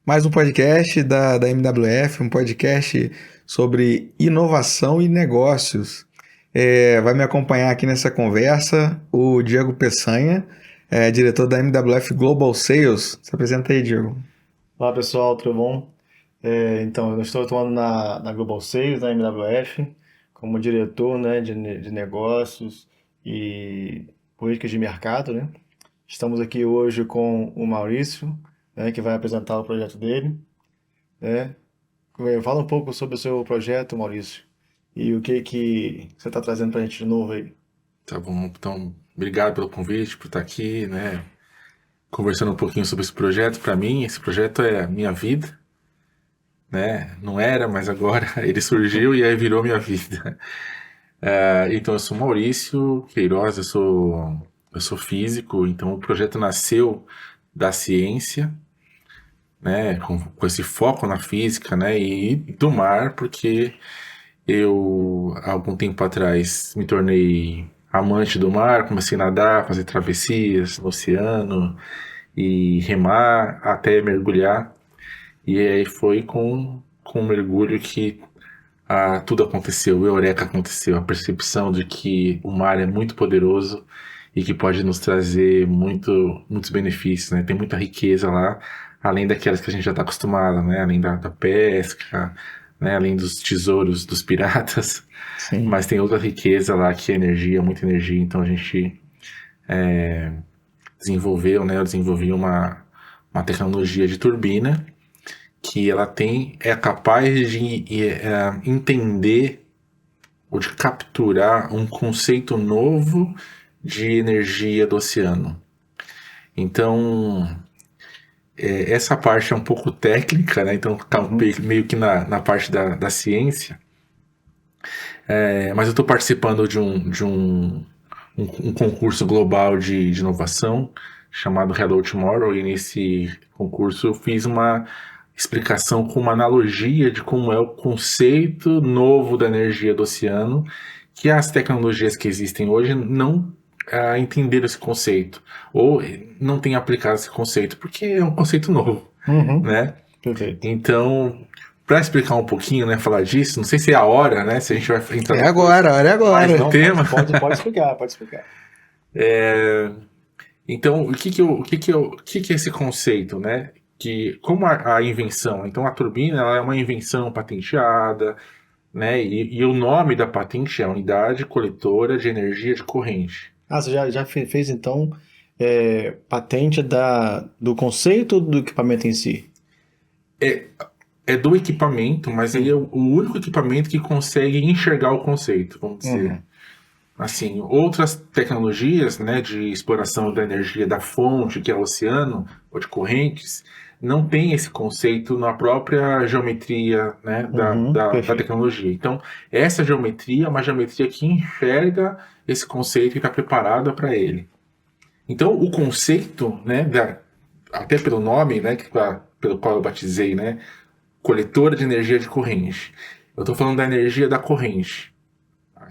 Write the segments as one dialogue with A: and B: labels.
A: mais um podcast da MWF, um podcast sobre inovação e negócios. Vai me acompanhar aqui nessa conversa o Diego Peçanha, diretor da MWF Global Sales. Se apresenta aí, Diego.
B: Olá pessoal, tudo bom? Então, eu estou atuando na Global Sales, na MWF, como diretor, né, de negócios e políticas de mercado, né? Estamos aqui hoje com o Maurício, né, que vai apresentar o projeto dele, né? Fala um pouco sobre o seu projeto, Maurício, e o que você está trazendo para a gente de novo aí.
C: Tá bom, então, obrigado pelo convite, por estar aqui, né, conversando um pouquinho sobre esse projeto. Para mim, esse projeto é a minha vida, né, não era, mas agora ele surgiu e aí virou minha vida. Então, eu sou Maurício Queiroz, eu sou físico, então o projeto nasceu da ciência, né, com esse foco na física, né, e do mar, porque eu, há algum tempo atrás, me tornei amante do mar, comecei a nadar, fazer travessias no oceano e remar até mergulhar. E aí foi com o mergulho que tudo aconteceu, o eureka aconteceu, a percepção de que o mar é muito poderoso e que pode nos trazer muitos benefícios, né? Tem muita riqueza lá, além daquelas que a gente já está acostumado, né? Além da pesca, né? Além dos tesouros dos piratas,
A: Sim.
C: mas tem outra riqueza lá que é energia, muita energia. Então a gente desenvolveu, né? Eu desenvolvi uma tecnologia de turbina que ela é capaz de entender ou de capturar um conceito novo de energia do oceano. Então, essa parte é um pouco técnica, né? Então tá meio que na parte da ciência. Mas eu estou participando de um concurso global de inovação chamado Hello Tomorrow, e nesse concurso eu fiz uma explicação com uma analogia de como é o conceito novo da energia do oceano, que as tecnologias que existem hoje não entenderam esse conceito, ou não têm aplicado esse conceito, porque é um conceito novo, né?
B: Perfeito.
C: Então, para explicar um pouquinho, né, falar disso, não sei se é a hora, né, se a gente vai entrar
A: É agora, hora é agora.
C: mais no tema.
B: Pode explicar, pode explicar.
C: Então, o que é esse conceito, né? Que como a invenção, então a turbina ela é uma invenção patenteada, né? E o nome da patente é Unidade Coletora de Energia de Corrente.
B: Você já fez então patente do conceito do equipamento em si?
C: É do equipamento, mas ele é o único equipamento que consegue enxergar o conceito, vamos dizer. Assim, outras tecnologias, né, de exploração da energia da fonte, que é o oceano, ou de correntes, não tem esse conceito na própria geometria, né, da tecnologia. Então, essa geometria é uma geometria que enxerga esse conceito e está preparada para ele. Então, o conceito, né, até pelo nome, né, pelo qual eu batizei, né, coletora de energia de corrente. Eu estou falando da energia da corrente.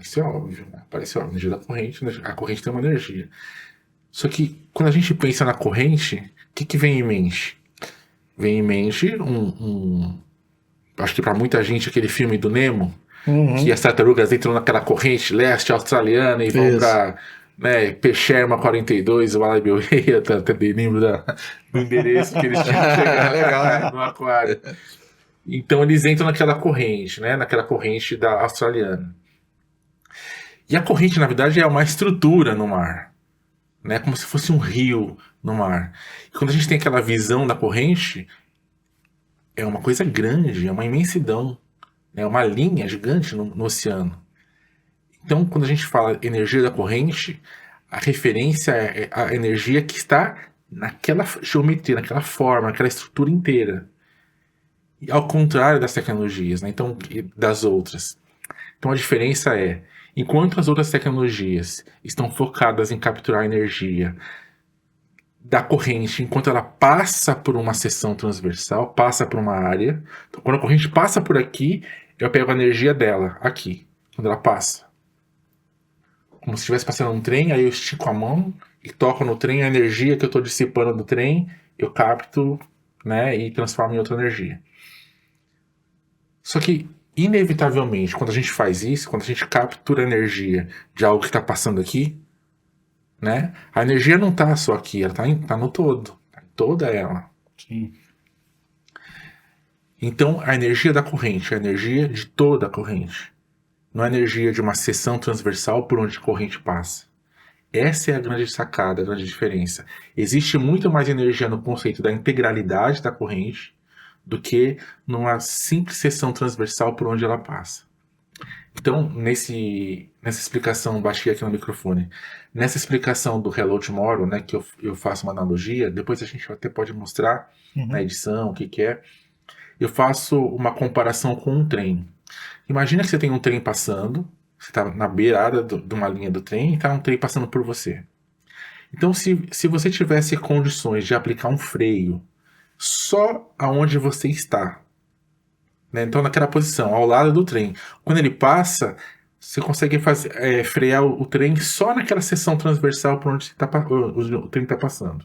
C: Isso é óbvio, né? Parece óbvio, energia da corrente, a corrente tem uma energia. Só que quando a gente pensa na corrente, o que vem em mente? Vem em mente acho que para muita gente aquele filme do Nemo, que as tartarugas entram naquela corrente leste australiana e vão para, né, Peixerma 42, o Walibi, eu até lembro do endereço que eles tinham que chegar legal, né, no aquário. Então eles entram naquela corrente, né, naquela corrente da australiana. E a corrente, na verdade, é uma estrutura no mar, né? Como se fosse um rio no mar. E quando a gente tem aquela visão da corrente, é uma coisa grande, é uma imensidão, é uma linha gigante no oceano. Então, quando a gente fala energia da corrente, a referência é a energia que está naquela geometria, naquela forma, naquela estrutura inteira. E ao contrário das tecnologias, né? Então, das outras. Então a diferença é, enquanto as outras tecnologias estão focadas em capturar energia da corrente, enquanto ela passa por uma seção transversal, passa por uma área, então, quando a corrente passa por aqui, eu pego a energia dela aqui, quando ela passa. Como se estivesse passando um trem, aí eu estico a mão e toco no trem, a energia que eu estou dissipando do trem, eu capto né, e transforma em outra energia. Só que, inevitavelmente, quando a gente faz isso, quando a gente captura a energia de algo que está passando aqui, né, a energia não está só aqui, ela está no todo, tá em toda ela.
B: Sim.
C: Então, a energia da corrente é a energia de toda a corrente. Não é a energia de uma seção transversal por onde a corrente passa. Essa é a grande sacada, a grande diferença. Existe muito mais energia no conceito da integralidade da corrente do que numa simples seção transversal por onde ela passa. Então, nessa explicação, baixei aqui no microfone, nessa explicação do Hello Tomorrow, né, que eu faço uma analogia, depois a gente até pode mostrar na edição o que é. Eu faço uma comparação com um trem. Imagina que você tem um trem passando, você está na beirada de uma linha do trem e está um trem passando por você. Então, se você tivesse condições de aplicar um freio só aonde você está, né? Então, naquela posição, ao lado do trem, quando ele passa, você consegue frear o trem só naquela seção transversal por onde o trem está passando.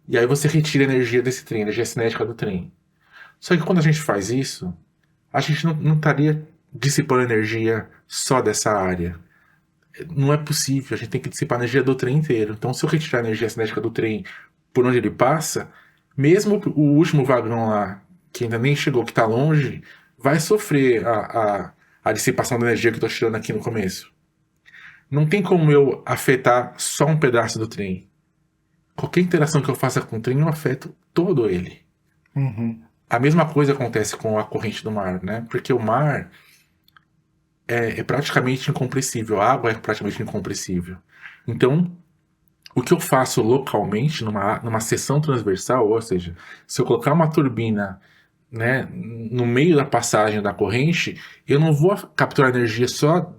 C: E aí você retira a energia desse trem, a energia cinética do trem. Só que quando a gente faz isso, a gente não estaria dissipando energia só dessa área. Não é possível, a gente tem que dissipar a energia do trem inteiro. Então, se eu retirar a energia cinética do trem por onde ele passa, mesmo o último vagão lá, que ainda nem chegou, que está longe, vai sofrer a dissipação da energia que eu estou tirando aqui no começo. Não tem como eu afetar só um pedaço do trem. Qualquer interação que eu faça com o trem, eu afeto todo ele. A mesma coisa acontece com a corrente do mar, né? Porque o mar é praticamente incompressível, a água é praticamente incompressível. Então, o que eu faço localmente, numa seção transversal, ou seja, se eu colocar uma turbina, né, no meio da passagem da corrente, eu não vou capturar energia só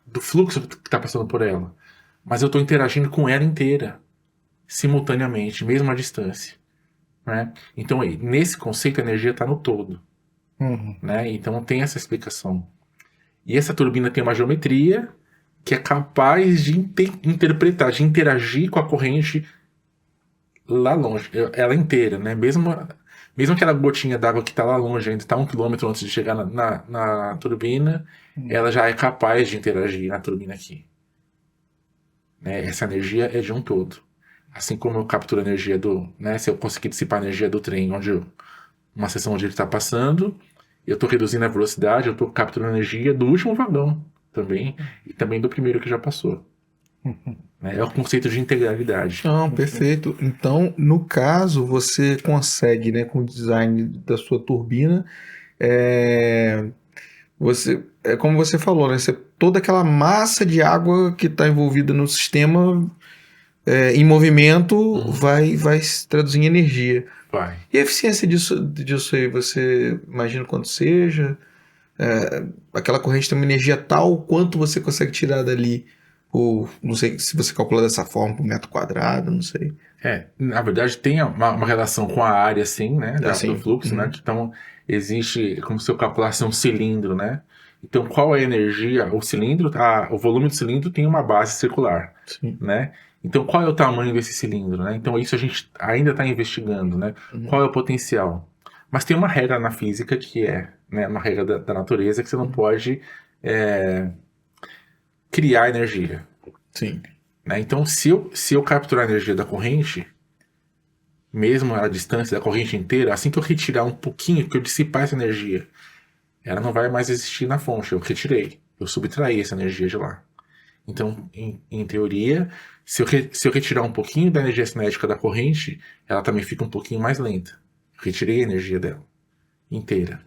C: do fluxo que está passando por ela, mas eu estou interagindo com ela inteira, simultaneamente, mesmo à distância. Né? Então, nesse conceito, a energia está no todo. Né? Então, tem essa explicação. E essa turbina tem uma geometria que é capaz de interpretar, de interagir com a corrente lá longe, ela inteira, né? Mesmo aquela gotinha d'água que está lá longe, ainda está 1 quilômetro antes de chegar na turbina, ela já é capaz de interagir na turbina aqui. Né? Essa energia é de um todo. Assim como eu capturo a energia se eu conseguir dissipar a energia do trem, uma seção onde ele está passando, eu estou reduzindo a velocidade, eu estou capturando a energia do último vagão também, e também do primeiro que já passou. É o conceito de integralidade.
A: Não, perfeito. Então, no caso, você consegue, né, com o design da sua turbina, como você falou, né, toda aquela massa de água que está envolvida no sistema em movimento vai se traduzir em energia.
C: Vai.
A: E a eficiência disso aí, você imagina quanto seja? Aquela corrente tem uma energia tal, quanto você consegue tirar dali? Ou não sei se você calcula dessa forma por metro quadrado, não sei.
C: Na verdade tem uma relação com a área, sim, né, do fluxo, né? Então existe como se eu calculasse um cilindro, né? Então qual é a energia? O cilindro, o volume do cilindro tem uma base circular, né? Então qual é o tamanho desse cilindro, né? Então isso a gente ainda está investigando, né? Qual é o potencial? Mas tem uma regra na física que né, uma regra da natureza que você não pode criar energia.
A: Sim.
C: Né? Então, se eu capturar a energia da corrente, mesmo a distância da corrente inteira, assim que eu retirar um pouquinho, que eu dissipar essa energia, ela não vai mais existir na fonte. Eu retirei, eu subtraí essa energia de lá. Então, em teoria, se eu retirar um pouquinho da energia cinética da corrente, ela também fica um pouquinho mais lenta. Eu retirei a energia dela inteira.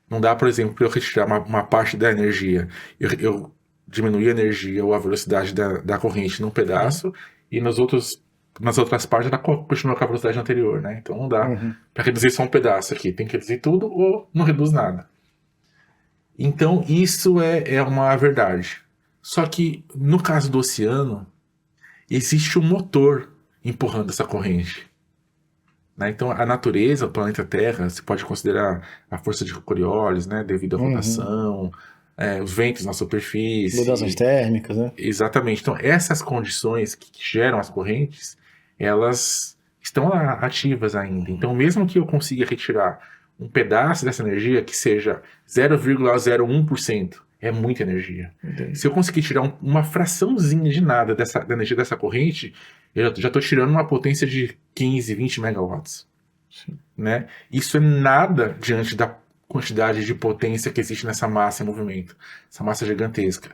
C: Não dá, por exemplo, para eu retirar uma parte da energia. Eu diminuir a energia ou a velocidade da corrente num pedaço e nas outras partes ela continua com a velocidade anterior, né? Então não dá para reduzir só um pedaço aqui. Tem que reduzir tudo ou não reduz nada. Então isso é uma verdade. Só que no caso do oceano, existe um motor empurrando essa corrente. Né? Então a natureza, o planeta Terra, se pode considerar a força de Coriolis, né? Devido à rotação, os ventos na superfície.
B: Mudanças térmicas, né?
C: Exatamente. Então essas condições que geram as correntes, elas estão lá ativas ainda. Então, mesmo que eu consiga retirar um pedaço dessa energia, que seja 0,01%, é muita energia.
A: Entendi.
C: Se eu conseguir tirar uma fraçãozinha de nada da energia dessa corrente, eu já estou tirando uma potência de 15, 20 megawatts.
A: Sim.
C: Né? Isso é nada diante da quantidade de potência que existe nessa massa em movimento, essa massa gigantesca.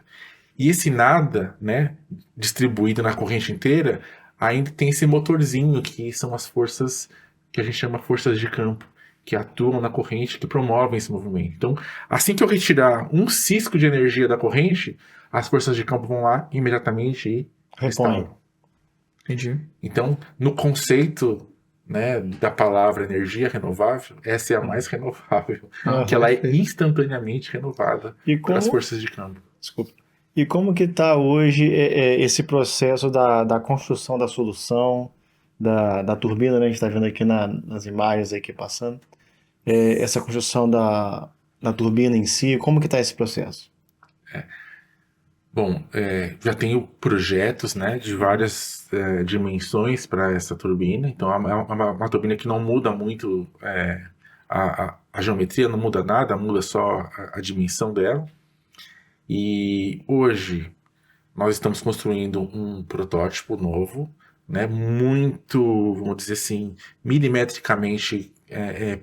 C: E esse nada, né, distribuído na corrente inteira, ainda tem esse motorzinho que são as forças que a gente chama forças de campo, que atuam na corrente, que promovem esse movimento. Então, assim que eu retirar um cisco de energia da corrente, as forças de campo vão lá imediatamente e
B: Repõe.
C: restauram.
A: Entendi.
C: Então, no conceito, né, da palavra energia renovável, essa é a mais renovável, que ela é
A: perfeito.
C: instantaneamente renovada
B: E
C: pelas
B: como,
C: forças de campo.
B: desculpa. E como que está hoje esse processo da construção da solução, da turbina, né? A gente está vendo aqui nas imagens aqui passando. Essa construção da turbina em si, como que está esse processo?
C: Bom, já tenho projetos, né, de várias dimensões para essa turbina. Então, é uma turbina que não muda muito a geometria, não muda nada, muda só a dimensão dela. E hoje nós estamos construindo um protótipo novo, né, muito, vamos dizer assim, milimetricamente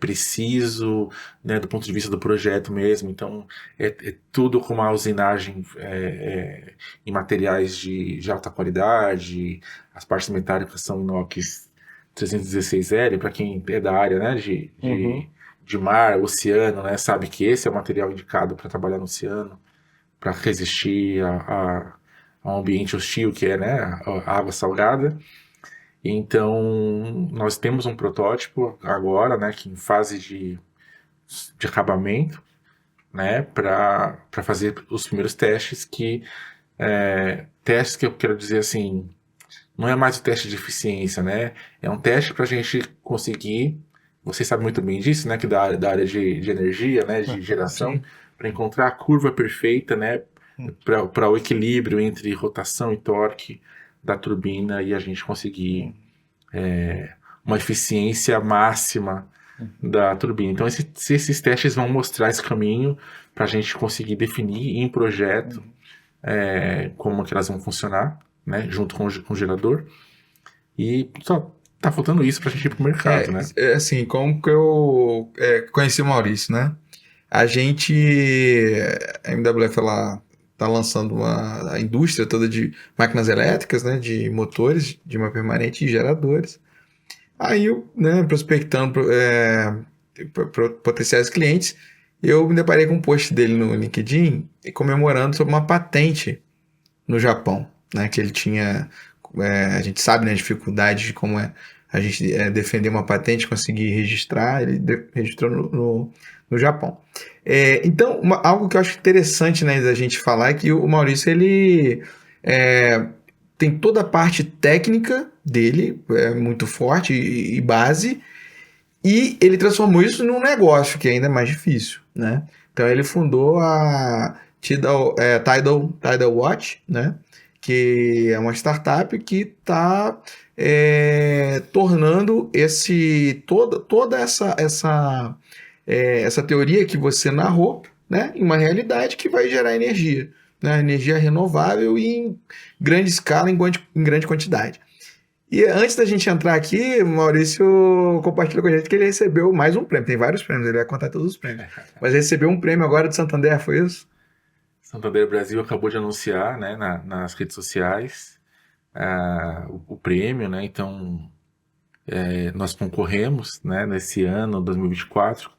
C: preciso, né, do ponto de vista do projeto mesmo. Então, é tudo com uma usinagem em materiais de alta qualidade. As partes metálicas são inox 316L, para quem é da área, né, de mar, oceano, né, sabe que esse é o material indicado para trabalhar no oceano, para resistir a um ambiente hostil, que é, né, a água salgada. Então, nós temos um protótipo agora, né, que em fase de acabamento, né, para fazer os primeiros testes, testes que eu quero dizer assim, não é mais o teste de eficiência, né, é um teste para a gente conseguir, você sabe muito bem disso, né, que da área de energia, né, de geração, para encontrar a curva perfeita, né, para o equilíbrio entre rotação e torque da turbina e a gente conseguir uma eficiência máxima da turbina. Então, esses testes vão mostrar esse caminho para a gente conseguir definir em projeto como que elas vão funcionar, né, junto com o gerador. E só tá faltando isso para a gente ir para o mercado, né?
A: Assim, como que eu conheci o Maurício, né? A MWF, ela tá lançando a indústria toda de máquinas elétricas, né? De motores, de uma permanente e geradores. Aí eu, né, prospectando potenciais clientes, eu me deparei com um post dele no LinkedIn comemorando sobre uma patente no Japão, né? Que ele tinha, a gente sabe, né, a dificuldade de como é a gente defender uma patente, conseguir registrar, ele registrou no Japão. Então, algo que eu acho interessante, né, da gente falar é que o Maurício, ele tem toda a parte técnica dele, muito forte e base, e ele transformou isso num negócio, que é ainda mais difícil, né? Então, ele fundou a Tidal Watch, né? Que é uma startup que está tornando toda essa teoria que você narrou, né, em uma realidade que vai gerar energia, né, energia renovável e em grande escala, em grande quantidade. E antes da gente entrar aqui, o Maurício compartilhou com a gente que ele recebeu mais um prêmio. Tem vários prêmios, ele vai contar todos os prêmios. Mas recebeu um prêmio agora do Santander, foi isso?
C: Santander Brasil acabou de anunciar, né, nas redes sociais o prêmio, né? Então, nós concorremos, né, nesse ano, 2024,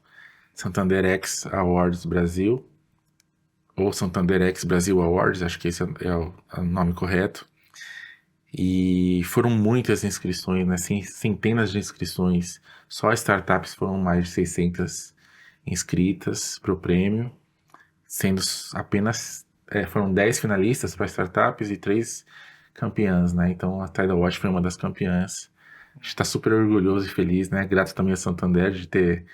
C: Santander X Awards Brasil, ou Santander X Brasil Awards, acho que esse é o nome correto. E foram muitas inscrições, né, centenas de inscrições. Só startups foram mais de 600 inscritas para o prêmio, sendo apenas foram 10 finalistas para startups e 3 campeãs, né? Então a Tidal Watch foi uma das campeãs. A gente está super orgulhoso e feliz, né? Grato também a Santander de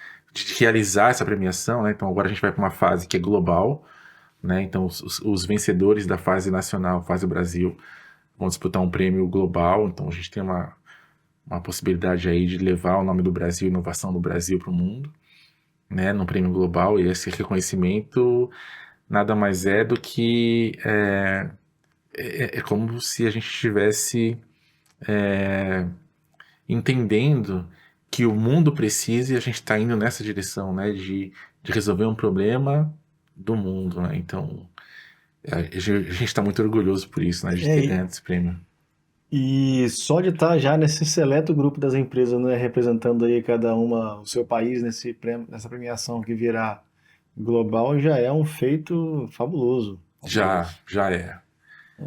C: realizar essa premiação, né? Então agora a gente vai para uma fase que é global, né? Então os vencedores da fase nacional, fase Brasil, vão disputar um prêmio global. Então a gente tem uma possibilidade aí de levar o nome do Brasil, inovação do Brasil para o mundo, né, no prêmio global. E esse reconhecimento nada mais é do que é como se a gente estivesse entendendo que o mundo precisa e a gente está indo nessa direção, né, de resolver um problema do mundo, né? Então a gente está muito orgulhoso por isso, né, de ter
B: É,
C: ganhado esse prêmio.
B: e só de estar já nesse seleto grupo das empresas, né, representando aí cada uma o seu país nessa premiação que virá global, já é um feito fabuloso, fabuloso.
C: Já é.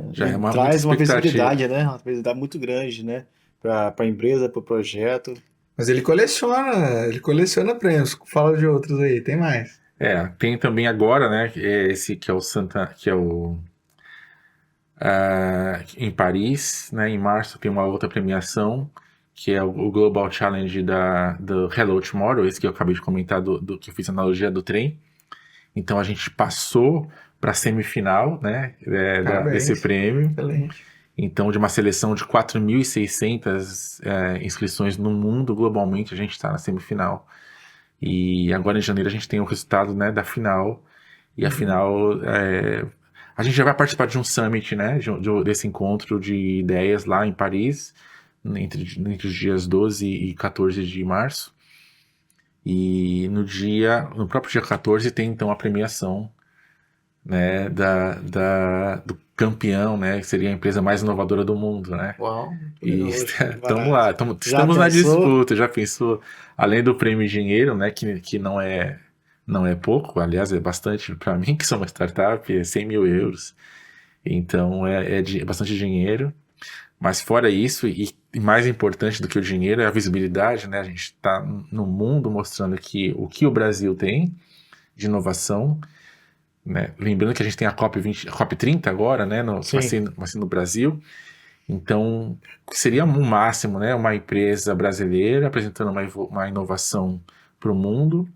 C: Já
B: E
C: é muita
B: traz uma
C: expectativa.
B: visibilidade, né, uma visibilidade muito grande, né, para a empresa, para o projeto.
A: Mas ele coleciona prêmios. Fala de outros aí, tem mais.
C: Tem também agora, né, esse que é o em Paris, né, em março tem uma outra premiação, que é o Global Challenge do Hello Tomorrow, esse que eu acabei de comentar, do que eu fiz a analogia do trem. Então a gente passou para a semifinal, né, desse
A: Parabéns.
C: prêmio.
A: Excelente.
C: Então, de uma seleção de 4.600 inscrições no mundo, globalmente, a gente está na semifinal. E agora em janeiro a gente tem o resultado, né, da final. E a final, a gente já vai participar de um summit, né, desse encontro de ideias lá em Paris, entre os dias 12 e 14 de março. E no próprio dia 14 tem então a premiação, né, do campeão, né, que seria a empresa mais inovadora do mundo, né?
B: Uau,
C: E
B: poderoso,
C: estamos
B: barato.
C: lá,
B: Já
C: estamos na
B: pensou?
C: disputa. Já pensou, além do prêmio em dinheiro, né, que não é pouco, aliás, é bastante para mim, que sou uma startup, é 100 mil euros. Então é bastante dinheiro. Mas fora isso, e mais importante do que o dinheiro, é a visibilidade, né? A gente está no mundo mostrando o que o Brasil tem de inovação, né? Lembrando que a gente tem a COP20, a COP30 agora, né?
B: Sim.
C: Vai ser no Brasil. Então, seria um máximo, né? Uma empresa brasileira apresentando uma inovação para o mundo,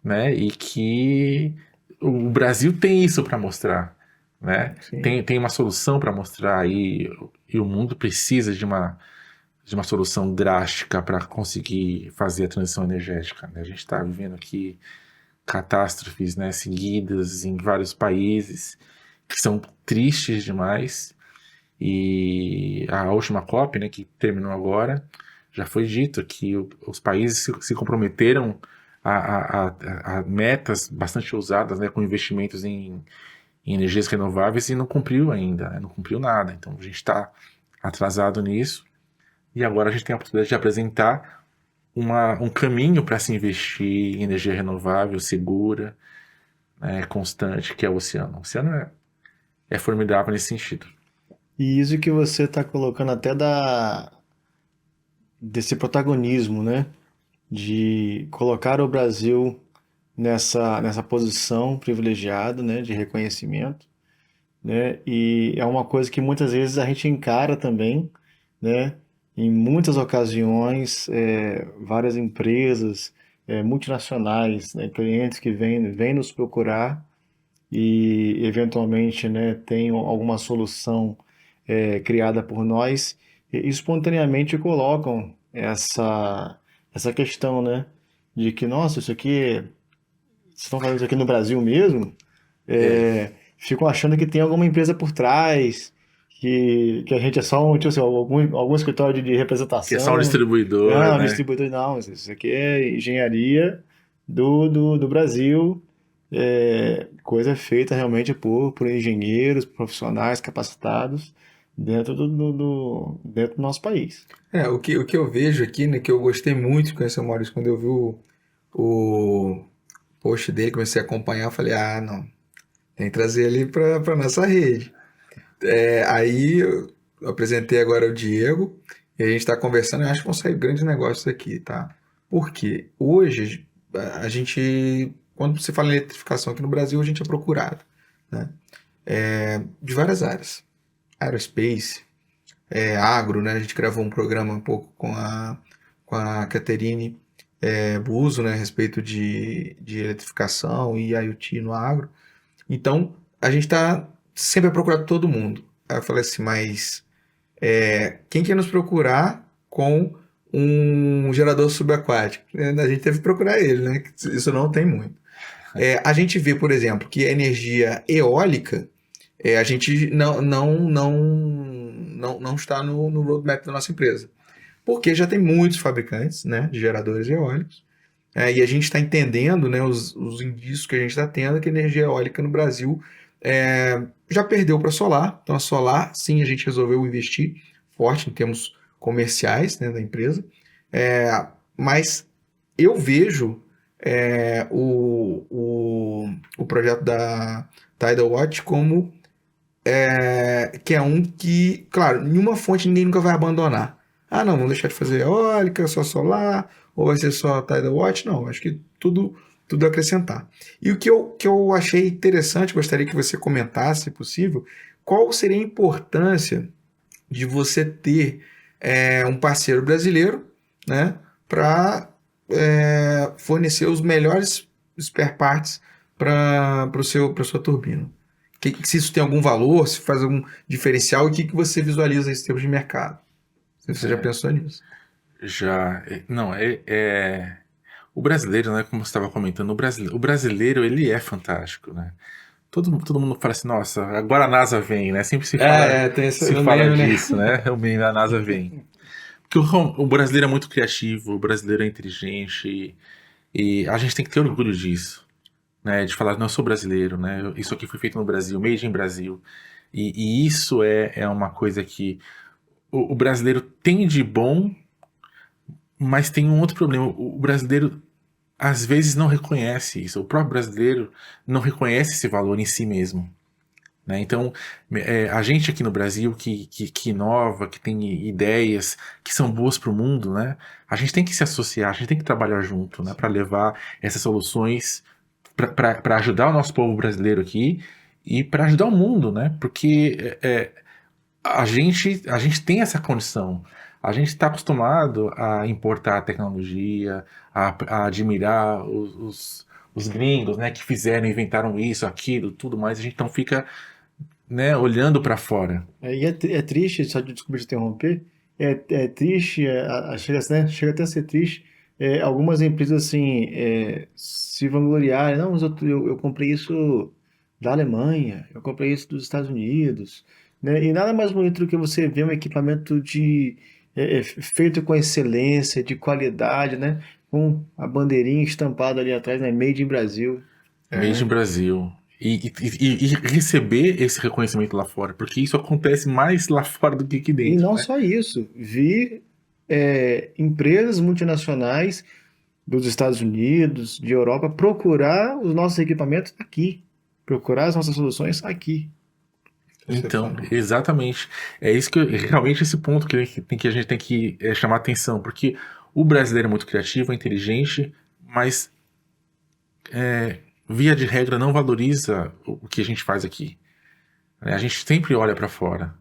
C: né? E que o Brasil tem isso para mostrar, né?
A: Sim.
C: Tem uma solução para mostrar e o mundo precisa de uma solução drástica para conseguir fazer a transição energética, né? A gente está vivendo aqui catástrofes, né, seguidas em vários países que são tristes demais. E a última COP, né, que terminou agora, já foi dito que os países se comprometeram a metas bastante ousadas, né, com investimentos em energias renováveis e não cumpriu ainda, né, não cumpriu nada. Então a gente está atrasado nisso e agora a gente tem a oportunidade de apresentar um caminho para se investir em energia renovável, segura, né, constante, que é o oceano. O oceano é formidável nesse sentido.
B: E isso que você está colocando até desse protagonismo, né? De colocar o Brasil nessa posição privilegiada, né? De reconhecimento, né? E é uma coisa que muitas vezes a gente encara também, né? Em muitas ocasiões, várias empresas, multinacionais, né? Clientes que vêm nos procurar e eventualmente, né, tem alguma solução criada por nós e espontaneamente colocam essa questão, né, de que, nossa, isso aqui, vocês estão fazendo isso aqui no Brasil mesmo?
C: É,
B: Ficam achando que tem alguma empresa por trás, que a gente é só tipo assim, algum escritório de
C: que é só um
B: representação,
C: distribuidor,
B: não,
C: né?
B: distribuidor, não, isso aqui é engenharia do Brasil, coisa feita realmente por engenheiros, profissionais capacitados dentro do nosso país.
A: O que eu vejo aqui, né, que eu gostei muito de conhecer o Maurício, quando eu vi o post dele, comecei a acompanhar, eu falei, ah, não, tem que trazer ele para nossa rede. Aí eu apresentei agora o Diego, e a gente está conversando, eu acho que vão sair grandes negócios aqui, tá? Porque hoje, a gente, quando você fala em eletrificação aqui no Brasil, a gente é procurado, né? De várias áreas. Aerospace, agro, né? A gente gravou um programa um pouco com a Caterine Buso, né? A respeito de eletrificação e IoT no agro. Então, a gente está sempre a procurar todo mundo. Aí eu falei assim, mas quem quer nos procurar com um gerador subaquático. A gente teve que procurar ele, né? Isso não tem muito. A gente vê, por exemplo, que a energia eólica, a gente não está no roadmap da nossa empresa. Porque já tem muitos fabricantes, né, de geradores eólicos. E a gente está entendendo, né, os indícios que a gente está tendo que a energia eólica no Brasil já perdeu para a solar. Então, a solar, sim, a gente resolveu investir forte em termos comerciais, né, da empresa. Mas eu vejo o projeto da Tidal Watch como que é um que, claro, nenhuma fonte ninguém nunca vai abandonar. Ah, não, vamos deixar de fazer eólica, só solar, ou vai ser só Tidal Watch? Não, acho que tudo a acrescentar. E o que eu achei interessante, gostaria que você comentasse, se possível, qual seria a importância de você ter um parceiro brasileiro, né, para fornecer os melhores spare parts para sua turbina. Se isso tem algum valor, se faz algum diferencial, e o que você visualiza em termos de mercado? Se você já pensou nisso.
C: Já. Não, o brasileiro, né, como você estava comentando, o brasileiro, ele é fantástico, né? Todo mundo fala assim, nossa, agora a NASA vem, né? Sempre
A: Tem esse
C: se fala
A: meme, né?
C: disso, né? O meme da NASA vem. Porque o brasileiro é muito criativo, o brasileiro é inteligente, e a gente tem que ter orgulho disso, né? De falar, não, eu sou brasileiro, né? Isso aqui foi feito no Brasil, made in Brasil. E isso é uma coisa que o brasileiro tem de bom, mas tem um outro problema. O brasileiro às vezes não reconhece isso. O próprio brasileiro não reconhece esse valor em si mesmo, né? Então, a gente aqui no Brasil que inova, que tem ideias que são boas para o mundo, né? A gente tem que se associar, a gente tem que trabalhar junto, né? Para levar essas soluções para ajudar o nosso povo brasileiro aqui e para ajudar o mundo, né? Porque a gente tem essa condição. A gente está acostumado a importar tecnologia, a admirar os gringos, né, que fizeram, inventaram isso, aquilo, tudo mais. A gente então fica, né, olhando para fora.
B: E é triste, só desculpa te interromper, é triste, chega até a ser triste, algumas empresas assim, se vangloriarem, não, mas eu comprei isso da Alemanha, eu comprei isso dos Estados Unidos, né? E nada mais bonito do que você ver um equipamento feito com excelência, de qualidade, né? Com a bandeirinha estampada ali atrás, né? Made in Brasil.
C: Made in Brasil. E receber esse reconhecimento lá fora, porque isso acontece mais lá fora do que aqui
B: E
C: dentro,
B: não
C: né?
B: só isso, vi empresas multinacionais dos Estados Unidos, de Europa, procurar os nossos equipamentos aqui, procurar as nossas soluções aqui.
C: Então, exatamente. É isso que realmente esse ponto que a gente tem que chamar atenção, porque o brasileiro é muito criativo, é inteligente, mas via de regra não valoriza o que a gente faz aqui. A gente sempre olha para fora,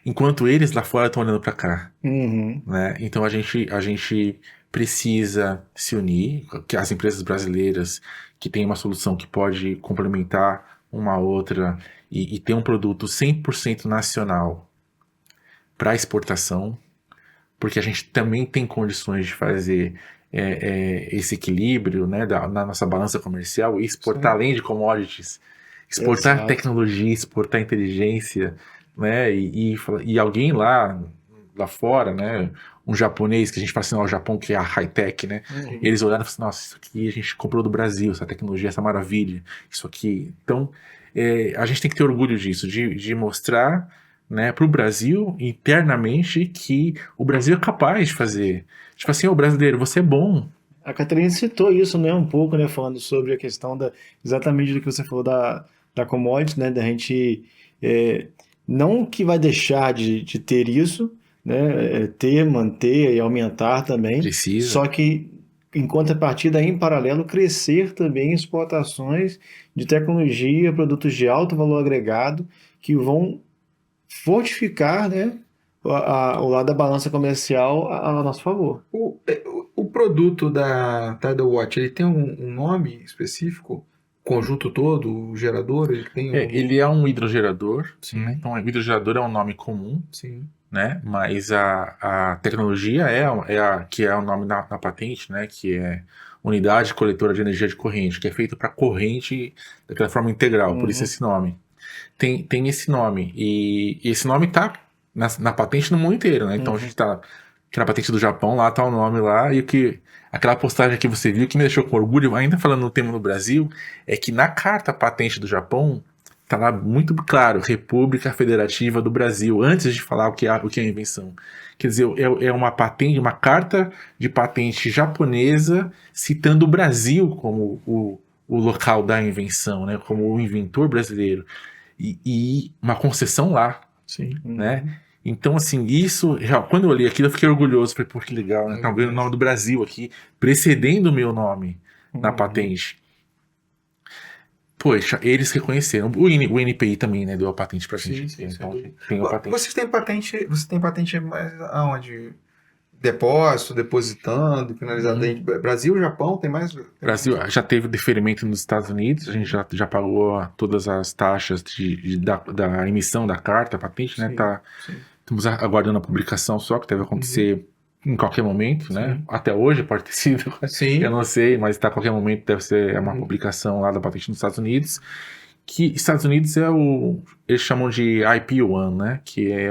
C: enquanto eles lá fora estão olhando para cá,
B: Uhum.
C: né? Então a gente precisa se unir, que as empresas brasileiras que têm uma solução que pode complementar uma outra e ter um produto 100% nacional para exportação, porque a gente também tem condições de fazer esse equilíbrio, né, na nossa balança comercial e exportar
B: Sim.
C: além de commodities, exportar
B: Exato.
C: tecnologia, exportar inteligência, né, e alguém lá fora, né, um japonês que a gente fala assim, ó, o Japão que é a high-tech, né,
B: Uhum.
C: eles olharam e falaram assim, nossa, isso aqui a gente comprou do Brasil, essa tecnologia, essa maravilha, isso aqui. Então, a gente tem que ter orgulho disso, de mostrar, né, para o Brasil internamente que o Brasil é capaz de fazer. Tipo assim, ô brasileiro, você é bom.
B: A Catarina citou isso, né, um pouco, né, falando sobre a questão exatamente do que você falou da commodity, né, da gente, não que vai deixar de ter isso, né, ter, manter e aumentar também,
C: Precisa.
B: só que, em contrapartida, em paralelo, crescer também exportações de tecnologia, produtos de alto valor agregado, que vão fortificar, né, o lado da balança comercial a nosso favor.
A: O produto da Tidal Watch, ele tem um nome específico? O conjunto todo, o gerador, ele tem algum...
C: Ele é um hidrogerador,
A: Sim,
C: né? Então, hidrogerador é um nome comum,
A: sim.
C: né? Mas a tecnologia que é o nome na patente, né? Que é unidade coletora de energia de corrente, que é feita para corrente daquela forma integral, por isso esse nome. Tem esse nome, e esse nome tá na patente no mundo inteiro, né? Então a gente tá na patente do Japão, lá tá o nome lá, e aquela postagem que você viu que me deixou com orgulho, ainda falando no tema no Brasil, é que na carta patente do Japão tá lá muito claro, República Federativa do Brasil, antes de falar o que é a invenção. Quer dizer, é uma patente, uma carta de patente japonesa citando o Brasil como o local da invenção, né? Como o inventor brasileiro. E uma concessão lá,
A: Sim.
C: né? Então, assim, isso, quando eu olhei aquilo, eu fiquei orgulhoso. Falei, pô, que legal, né? Tá vendo o nome do Brasil aqui, precedendo o meu nome na patente. Poxa, eles reconheceram. O INPI também, né, deu a patente pra gente.
A: Sim,
C: Então, tem a patente.
A: Você tem patente mais aonde? Depósito, depositando, finalizado. Brasil, Japão, tem mais?
C: Brasil já teve deferimento nos Estados Unidos, a gente já pagou todas as taxas da emissão da carta, patente, né? Estamos aguardando a publicação só, que deve acontecer em qualquer momento, né? Até hoje pode ter sido, eu não sei, mas a qualquer momento deve ser uma publicação lá da patente nos Estados Unidos, que Estados Unidos eles chamam de IP1, né? Que é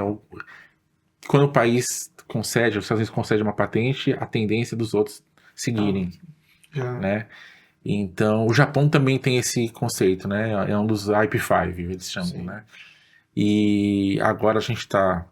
C: quando o país concede, os Estados Unidos concede uma patente, a tendência dos outros seguirem, né? Então, o Japão também tem esse conceito, né? É um dos IP5, eles chamam, né? E agora a gente está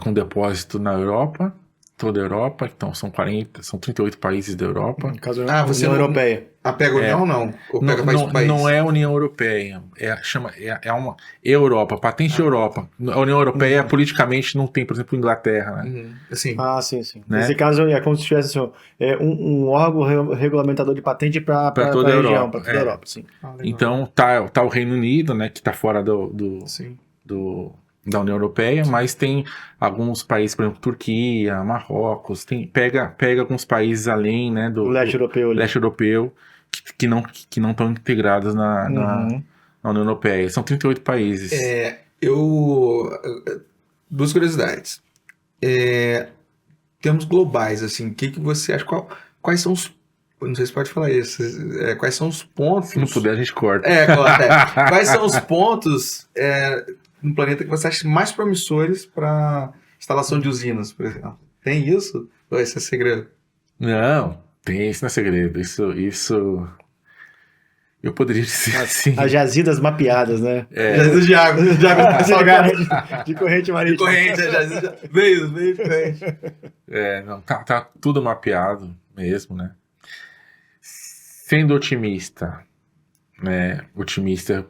C: com depósito na Europa, toda a Europa, então são 38 países da Europa.
B: No caso,
A: você
B: União Europeia.
A: Pega a União ou não? Ou pega país por país?
C: Não é a União Europeia, é uma Europa, patente Europa. A União Europeia politicamente não tem, por exemplo, Inglaterra, né?
A: Assim.
B: Sim.
C: Né?
B: Nesse caso é como se tivesse assim, um órgão regulamentador de patente para
C: toda a
B: região, para
C: Europa.
B: toda a Europa, sim.
C: Então tá o Reino Unido, né, que está fora da União Europeia, mas tem alguns países, por exemplo, Turquia, Marrocos, pega alguns países além, né, do
B: leste europeu,
C: que não estão integrados na União Europeia. São 38 países.
A: Duas curiosidades. Termos globais, assim, o que você acha? Quais são os... Não sei se pode falar isso. Quais são os pontos...
C: Se não puder, a gente corta.
A: Corta. Quais são os pontos no planeta que você acha mais promissores para instalação de usinas, por exemplo? Tem isso? Ou esse é segredo?
C: Não, tem, isso não é segredo. Isso eu poderia dizer assim.
B: As jazidas mapeadas, né?
A: Jazidas de água.
B: De corrente marítima.
A: Veio de corrente.
C: Não, tá tudo mapeado mesmo, né? Sendo otimista, né? Otimista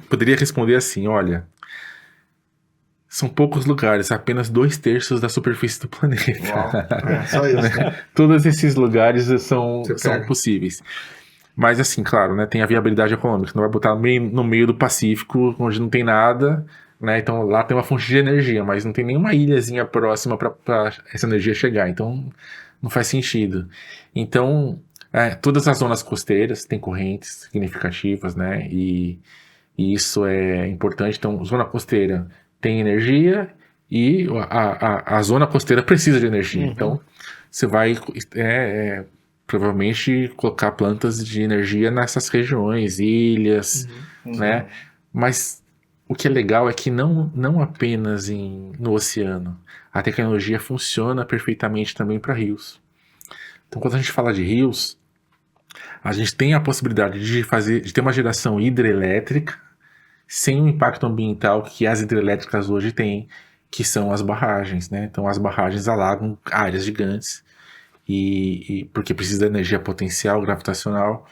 C: poderia responder assim, olha, são poucos lugares, apenas 2/3 da superfície do planeta.
A: Uau, só isso.
C: Né? Todos esses lugares são possíveis. Mas assim, claro, né, tem a viabilidade econômica, não vai botar no meio do Pacífico, onde não tem nada, né? Então lá tem uma fonte de energia, mas não tem nenhuma ilhazinha próxima para essa energia chegar, então não faz sentido. Então, todas as zonas costeiras têm correntes significativas, né? E isso é importante. Então, zona costeira tem energia e a zona costeira precisa de energia. Então, você vai provavelmente colocar plantas de energia nessas regiões, ilhas, né? Mas o que é legal é que não apenas no oceano. A tecnologia funciona perfeitamente também para rios. Então, quando a gente fala de rios, a gente tem a possibilidade de ter uma geração hidrelétrica sem o impacto ambiental que as hidrelétricas hoje têm, que são as barragens, né? Então, as barragens alagam áreas gigantes e porque precisa de energia potencial gravitacional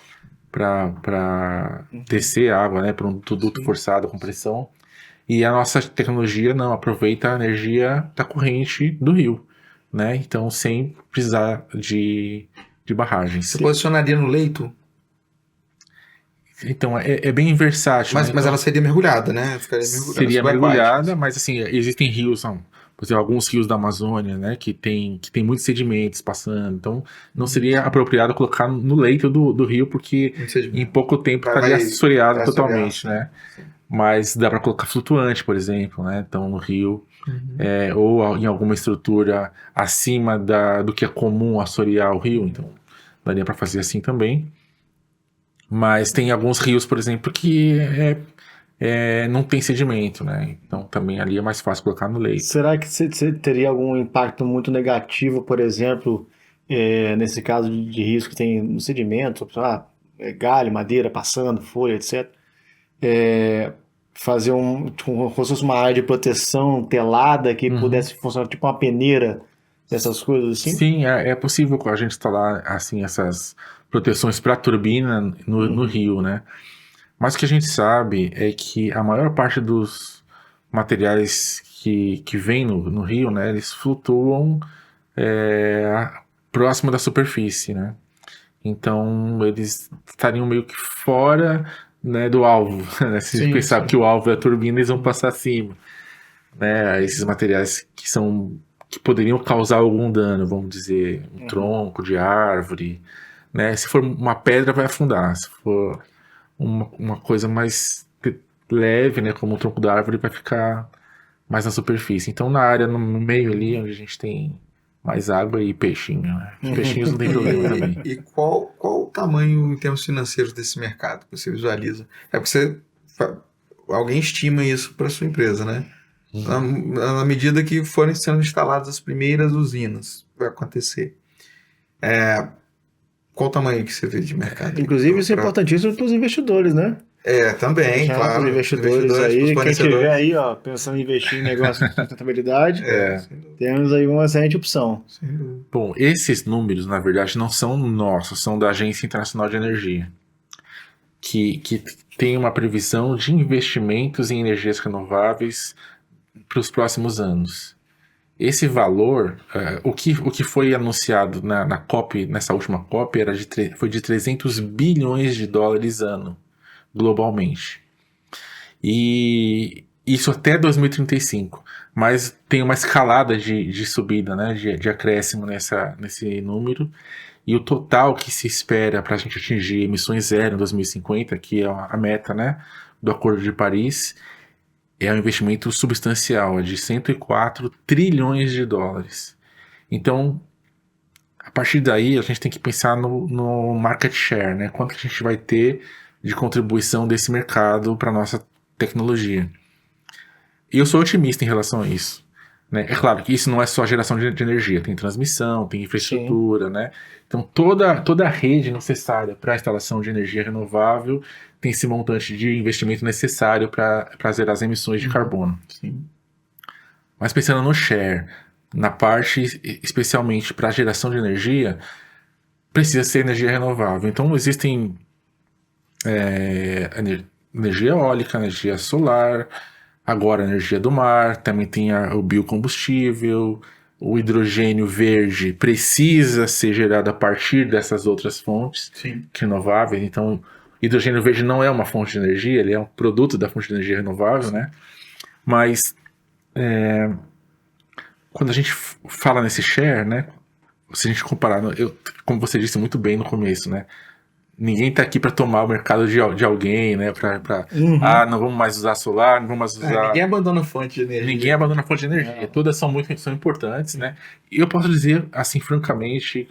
C: para descer a água, né? Para um duto forçado com pressão. E a nossa tecnologia não aproveita a energia da corrente do rio, né? Então, sem precisar de barragens.
A: Você posicionaria no leito?
C: Então, é bem versátil.
A: Mas,
C: né?
A: mas ela seria mergulhada, né?
C: Seria mergulhada, mas assim, existem rios, por exemplo, alguns rios da Amazônia, né? Que tem muitos sedimentos passando. Então, não seria apropriado colocar no leito do rio, porque em pouco tempo estaria assoreado totalmente, né? mas dá para colocar flutuante, por exemplo, né? Então no rio, ou em alguma estrutura acima do que é comum assorear o rio, então daria para fazer assim também. Mas tem alguns rios, por exemplo, que não tem sedimento, né? Então também ali é mais fácil colocar no leito.
B: Será que você teria algum impacto muito negativo, por exemplo, nesse caso de risco que tem no sedimento, galho, madeira passando, folha, etc. Fazer como se fosse uma área de proteção telada que pudesse funcionar tipo uma peneira, essas coisas assim?
C: Sim, é possível a gente instalar assim essas proteções para turbina no rio, né? Mas o que a gente sabe é que a maior parte dos materiais que vem no rio, né, eles flutuam próximo da superfície, né? Então eles estariam meio que fora, né, do alvo. Né? Se a gente pensar que o alvo é a turbina, eles vão passar acima, né? Esses materiais que poderiam causar algum dano, vamos dizer, um tronco de árvore, né? Se for uma pedra, vai afundar. Se for uma coisa mais leve, né, como o tronco da árvore, vai ficar mais na superfície. Então, na área, no meio ali, onde a gente tem mais água e peixinho, né? Os peixinhos não tem problema também.
A: E qual o tamanho em termos financeiros desse mercado que você visualiza? É porque alguém estima isso para sua empresa, né? Na medida que forem sendo instaladas as primeiras usinas, vai acontecer. Qual o tamanho que você vê de mercado?
B: Inclusive, isso é importantíssimo para os investidores, né?
A: Também,
B: Já
A: claro.
B: Para os investidores aí,
A: pros
B: quem
A: fornecedores.
B: tiver aí, ó, pensando em investir em negócio de sustentabilidade, temos aí uma excelente opção.
A: Sem dúvida.
C: Bom, esses números, na verdade, não são nossos, são da Agência Internacional de Energia, que tem uma previsão de investimentos em energias renováveis para os próximos anos. Esse valor, o que foi anunciado na COP, nessa última COP, foi de 300 bilhões de dólares ano, globalmente. E isso até 2035. Mas tem uma escalada de subida, né, de acréscimo nesse número. E o total que se espera para a gente atingir emissões zero em 2050, que é a meta, né, do Acordo de Paris, é um investimento substancial, é de 104 trilhões de dólares. Então, a partir daí, a gente tem que pensar no market share, né? Quanto a gente vai ter de contribuição desse mercado para a nossa tecnologia. E eu sou otimista em relação a isso. Né? É claro que isso não é só geração de energia, tem transmissão, tem infraestrutura, né? Então toda a rede necessária para a instalação de energia renovável tem esse montante de investimento necessário para zerar as emissões de carbono.
A: Sim.
C: Mas pensando no share, na parte especialmente para a geração de energia, precisa ser energia renovável. Então existem energia eólica, energia solar, agora a energia do mar, também tem o biocombustível, o hidrogênio verde precisa ser gerado a partir dessas outras fontes renováveis. Então, hidrogênio verde não é uma fonte de energia, ele é um produto da fonte de energia renovável, né? Mas quando a gente fala nesse share, né? Se a gente comparar, como você disse muito bem no começo, né? Ninguém está aqui para tomar o mercado de alguém, né? Não vamos mais usar solar, não vamos mais usar.
A: Ninguém abandona a fonte de energia.
C: Ninguém abandona a fonte de energia. Todas são importantes, né? E eu posso dizer, assim, francamente,